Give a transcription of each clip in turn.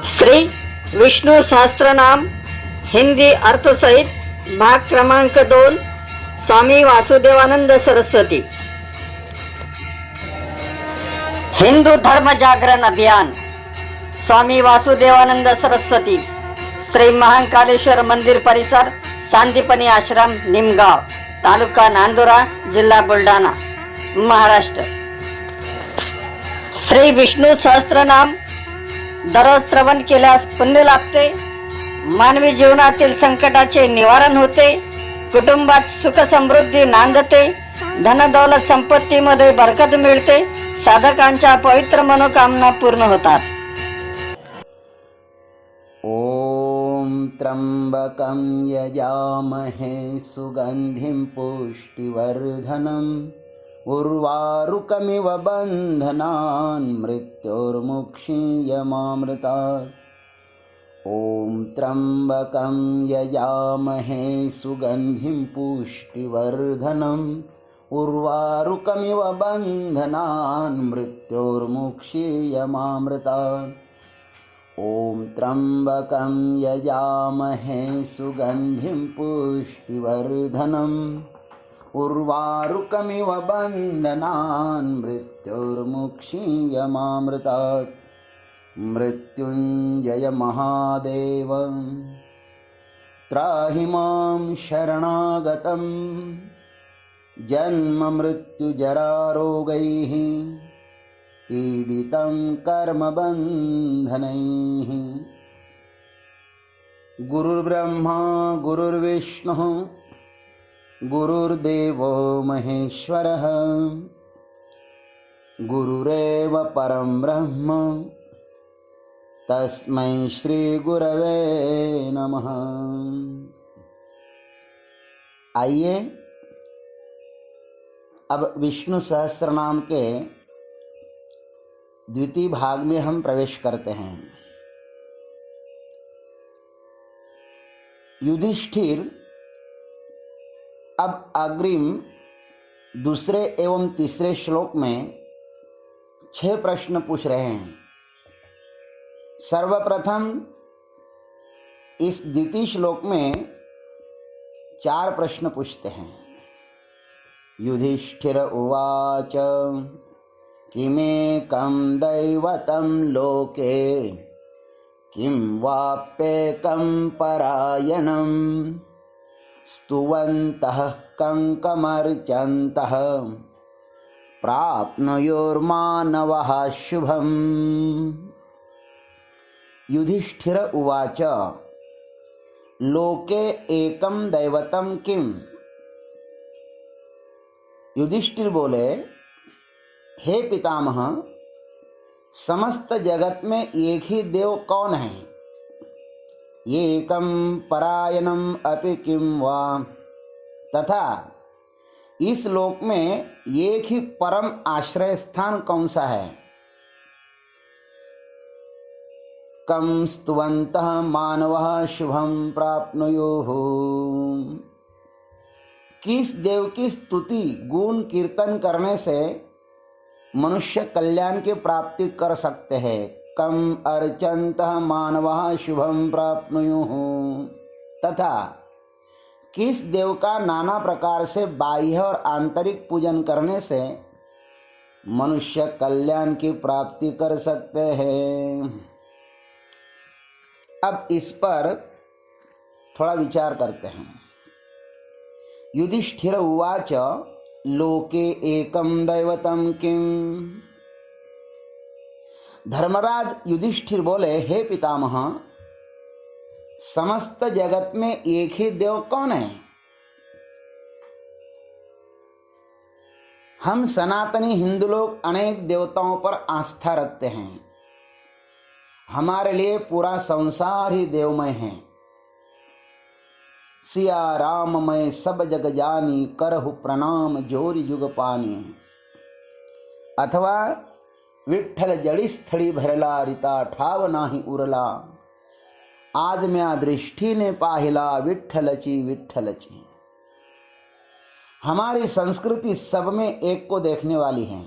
श्री विष्णु सहस्त्रनाम हिंदी अर्थ सहित भाग क्रमांक 2 स्वामी वासुदेवानंद सरस्वती। हिंदू धर्म जागरण अभियान स्वामी वासुदेवानंद सरस्वती, श्री महाकालेश्वर मंदिर परिसर, सांदीपनी आश्रम, निमगाव, तालुका नांदुरा, जिल्हा बुलढाणा, महाराष्ट्र। श्री विष्णु सहस्त्रनाम दररोज श्रवण केल्यास पुण्य लाभते, मानवी जीवनातील संकटाचे निवारण होते, कुटुंबात सुख समृद्धी नांदते, धन दौलत संपत्तीमध्ये बरकत मिळते, साधकांच्या पवित्र मनोकामना पूर्ण होतात। ओम त्र्यंबकं यजामहे सुगंधिं पुष्टिवर्धनम् उर्वारुकमिव बन्धनान् मृत्योर्मुक्षीयमामृतात्। ॐ त्र्यंबकं यजामहे सुगंधिं पुष्टिवर्धनम् उर्वारुकमिव बन्धनान् मृत्योर्मुक्षीयमामृतात्। ॐ त्र्यंबकं यजामहे सुगंधिं पुष्टिवर्धनम् उर्वारुकमिव बन्धनान् मृत्योर्मुक्षीयमामृतात्। मृत्युंजय महादेव त्राहि मां शरणागतं जन्म मृत्यु जरा रोगैः पीडितं कर्मबन्धनैः। गुरुर्ब्रह्मा गुरुर्विष्णुः गुरुर्देवो महेश्वरः गुरुरेव परं ब्रह्म तस्मै श्री गुरवे नमः। आइए अब विष्णु सहस्त्रनाम के द्वितीय भाग में हम प्रवेश करते हैं। युधिष्ठिर अब अग्रिम दूसरे एवं तीसरे श्लोक में 6 प्रश्न पूछ रहे हैं। सर्वप्रथम इस द्वितीय श्लोक में 4 प्रश्न पूछते हैं। युधिष्ठिर उवाच किमेकं दैवतं लोके किं वाप्येकं परायणं स्तुवन्तः कंकमर्चन्तः प्राप्नुयुर्मानवः शुभम्। युधिष्ठिर उवाच लोके एकं दैवतं किम। युधिष्ठिर बोले, हे पितामह, समस्त जगत में एक ही देव कौन है? एकं परायणम अपि किम वा, तथा इस लोक में एक ही परम आश्रय स्थान कौन सा है? कम स्तुवन्तः मानवः शुभं प्राप्नुयुः। किस देव की स्तुति गुण कीर्तन करने से मनुष्य कल्याण की प्राप्ति कर सकते हैं? कम अर्चन्तः मानवः शुभं प्राप्नुयुः। तथा किस देव का नाना प्रकार से बाह्य और आंतरिक पूजन करने से मनुष्य कल्याण की प्राप्ति कर सकते हैं? अब इस पर थोड़ा विचार करते हैं। युधिष्ठिर उवाच लोके एकं दैवतं किम। धर्मराज युधिष्ठिर बोले, हे पितामह, समस्त जगत में एक ही देव कौन है? हम सनातनी हिंदू लोग अनेक देवताओं पर आस्था रखते हैं। हमारे लिए पूरा संसार ही देवमय है। सिया राम मैं सब जग जानी, करहु प्रणाम जोरि जुग पानी। अथवा विठ्ठल जड़ी स्थड़ी भरला, रिता ठाव नाही उरला, आज म्या दृष्टि ने पाहिला, विठ्ठलची विठ्ठलची। हमारी संस्कृति सब में एक को देखने वाली है,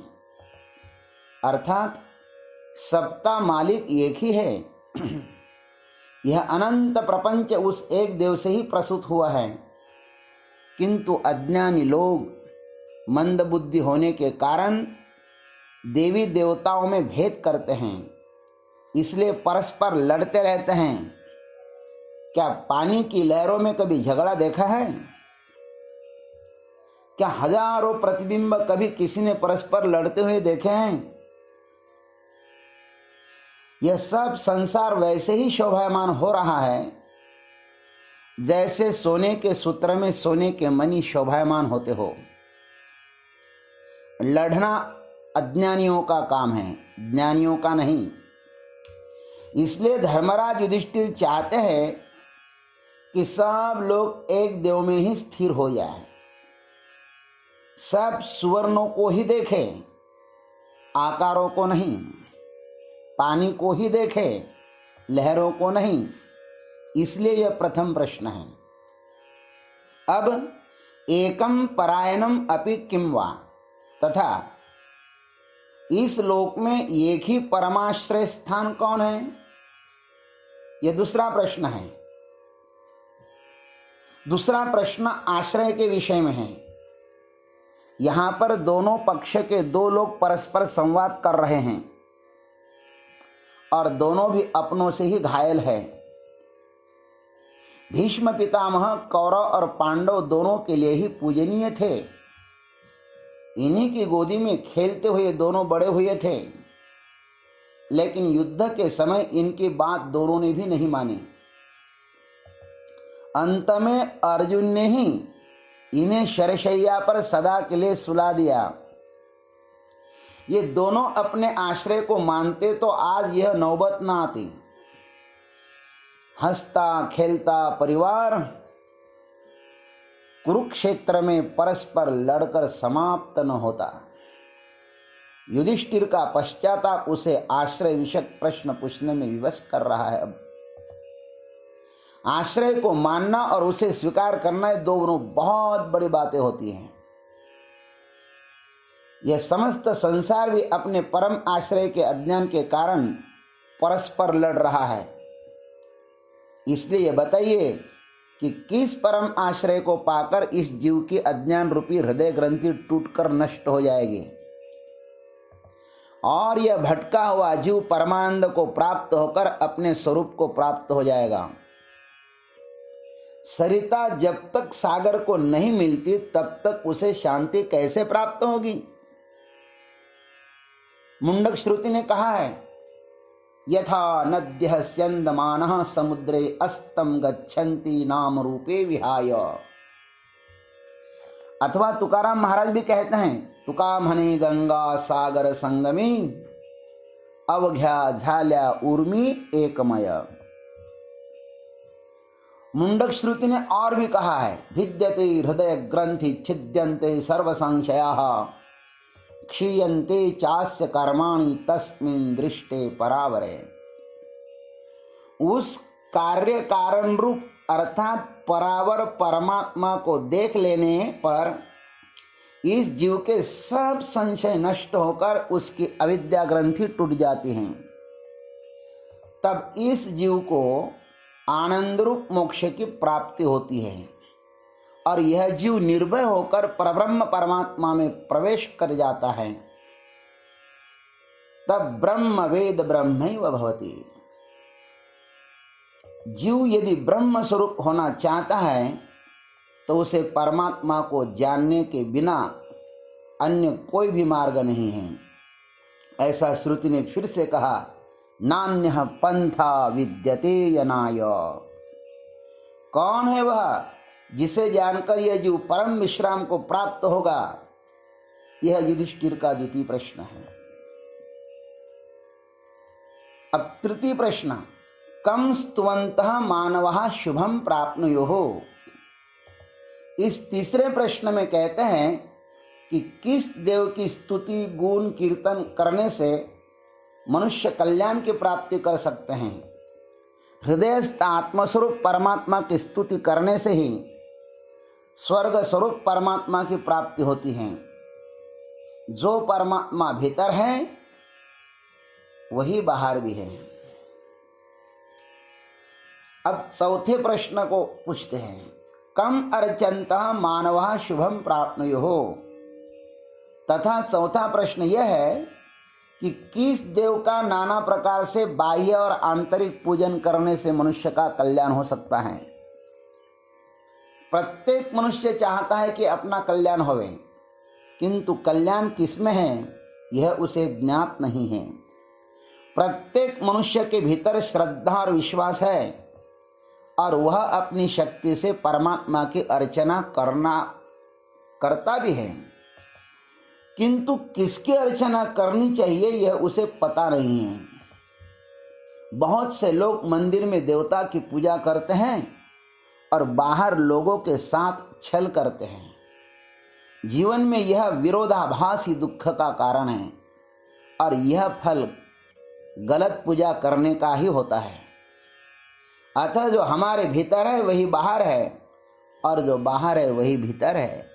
अर्थात सबका मालिक एक ही है। यह अनंत प्रपंच उस एक देव से ही प्रसूत हुआ है, किंतु अज्ञानी लोग मंद बुद्धि होने के कारण देवी देवताओं में भेद करते हैं, इसलिए परस्पर लड़ते रहते हैं। क्या पानी की लहरों में कभी झगड़ा देखा है? क्या हजारों प्रतिबिंब कभी किसी ने परस्पर लड़ते हुए देखे हैं? यह सब संसार वैसे ही शोभायमान हो रहा है जैसे सोने के सूत्र में सोने के मणि शोभायमान होते हो। लड़ना अज्ञानियों का काम है, ज्ञानियों का नहीं। इसलिए धर्मराज युधिष्ठिर चाहते हैं कि सब लोग एक देव में ही स्थिर हो जाए, सब सुवर्णों को ही देखें, आकारों को नहीं, पानी को ही देखें, लहरों को नहीं। इसलिए यह प्रथम प्रश्न है। अब एकम परायणम अपि किम वा, तथा इस लोक में एक ही परमाश्रय स्थान कौन है? यह दूसरा प्रश्न है। दूसरा प्रश्न आश्रय के विषय में है। यहां पर दोनों पक्ष के दो लोग परस्पर संवाद कर रहे हैं और दोनों भी अपनों से ही घायल है। भीष्म पितामह कौरव और पांडव दोनों के लिए ही पूजनीय थे। इन्हीं की गोदी में खेलते हुए दोनों बड़े हुए थे, लेकिन युद्ध के समय इनकी बात दोनों ने भी नहीं मानी। अंत में अर्जुन ने ही इन्हें शरशैया पर सदा के लिए सुला दिया। ये दोनों अपने आश्रय को मानते तो आज यह नौबत न आती। हंसता खेलता परिवार कुरुक्षेत्र में परस्पर लड़कर समाप्त न होता। युधिष्ठिर का पश्चाताप उसे आश्रय विषयक प्रश्न पूछने में विवश कर रहा है। अब आश्रय को मानना और उसे स्वीकार करना, ये दोनों बहुत बड़ी बातें होती हैं। यह समस्त संसार भी अपने परम आश्रय के अज्ञान के कारण परस्पर लड़ रहा है। इसलिए यह बताइए कि किस परम आश्रय को पाकर इस जीव की अज्ञान रूपी हृदय ग्रंथि टूटकर नष्ट हो जाएगी और यह भटका हुआ जीव परमानंद को प्राप्त होकर अपने स्वरूप को प्राप्त हो जाएगा। सरिता जब तक सागर को नहीं मिलती तब तक उसे शांति कैसे प्राप्त होगी? मुंडक श्रुति ने कहा है, यथा नद्यः स्यन्दमानः समुद्रे अस्तं गच्छन्ति नाम रूपे विहाय। अथवा तुकाराम महाराज भी कहते हैं, तुका म्हणे गंगा सागर संगमी अवघ्या झाल्या उर्मी एकमय। मुंडक श्रुति ने और भी कहा है, भिद्यते हृदय ग्रंथि छिद्यन्ते सर्व संशयाः क्षीयन्ते चास्य कर्माणि तस्मिन् दृष्टे परावरे। उस कार्य कारण रूप अर्थात परावर परमात्मा को देख लेने पर इस जीव के सब संशय नष्ट होकर उसकी अविद्या ग्रंथि टूट जाती हैं। तब इस जीव को आनंद रूप मोक्ष की प्राप्ति होती है और यह जीव निर्भय होकर परब्रह्म परमात्मा में प्रवेश कर जाता है। तब ब्रह्म वेद ब्रह्मैव भवति। जीव यदि ब्रह्म स्वरूप होना चाहता है तो उसे परमात्मा को जानने के बिना अन्य कोई भी मार्ग नहीं है। ऐसा श्रुति ने फिर से कहा, नान्यः पंथा विद्यते यनाय। कौन है वह जिसे जानकर यह जीव परम विश्राम को प्राप्त होगा? यह युधिष्ठिर का द्वितीय प्रश्न है। अब तृतीय प्रश्न, कम स्तुवन्तः मानवः शुभम प्राप्नुयुः। इस तीसरे प्रश्न में कहते हैं कि किस देव की स्तुति गुण कीर्तन करने से मनुष्य कल्याण की प्राप्ति कर सकते हैं? हृदयस्थ आत्मस्वरूप परमात्मा की स्तुति करने से ही स्वर्ग स्वरूप परमात्मा की प्राप्ति होती है। जो परमात्मा भीतर है वही बाहर भी है। अब चौथे प्रश्न को पूछते हैं, कम अर्चन्तः मानवः शुभम प्राप्नुयुः। तथा चौथा प्रश्न यह है कि किस देव का नाना प्रकार से बाह्य और आंतरिक पूजन करने से मनुष्य का कल्याण हो सकता है। प्रत्येक मनुष्य चाहता है कि अपना कल्याण होवे, किंतु कल्याण किसमें है यह उसे ज्ञात नहीं है। प्रत्येक मनुष्य के भीतर श्रद्धा और विश्वास है और वह अपनी शक्ति से परमात्मा की अर्चना करता भी है, किंतु किसकी अर्चना करनी चाहिए यह उसे पता नहीं है। बहुत से लोग मंदिर में देवता की पूजा करते हैं और बाहर लोगों के साथ छल करते हैं। जीवन में यह विरोधाभास ही दुख का कारण है और यह फल गलत पूजा करने का ही होता है। अतः जो हमारे भीतर है वही बाहर है और जो बाहर है वही भीतर है,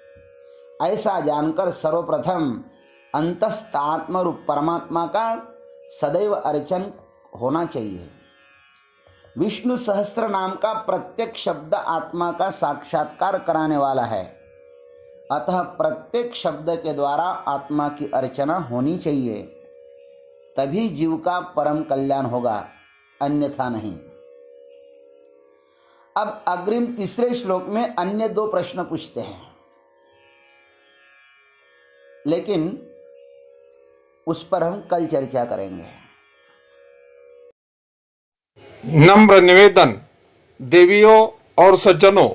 ऐसा जानकर सर्वप्रथम अंतस्थ आत्मा रूप परमात्मा का सदैव अर्चन होना चाहिए। विष्णु सहस्त्र नाम का प्रत्येक शब्द आत्मा का साक्षात्कार कराने वाला है, अतः प्रत्येक शब्द के द्वारा आत्मा की अर्चना होनी चाहिए, तभी जीव का परम कल्याण होगा, अन्यथा नहीं। अब अग्रिम तीसरे श्लोक में अन्य दो प्रश्न पूछते हैं, लेकिन उस पर हम कल चर्चा करेंगे। नम्र निवेदन, देवियों और सज्जनों,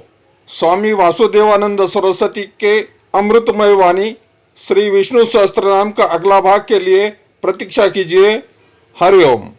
स्वामी वासुदेवानंद सरस्वती के अमृतमय वाणी श्री विष्णु सहस्त्रनाम का अगला भाग के लिए प्रतीक्षा कीजिए। हरिओम।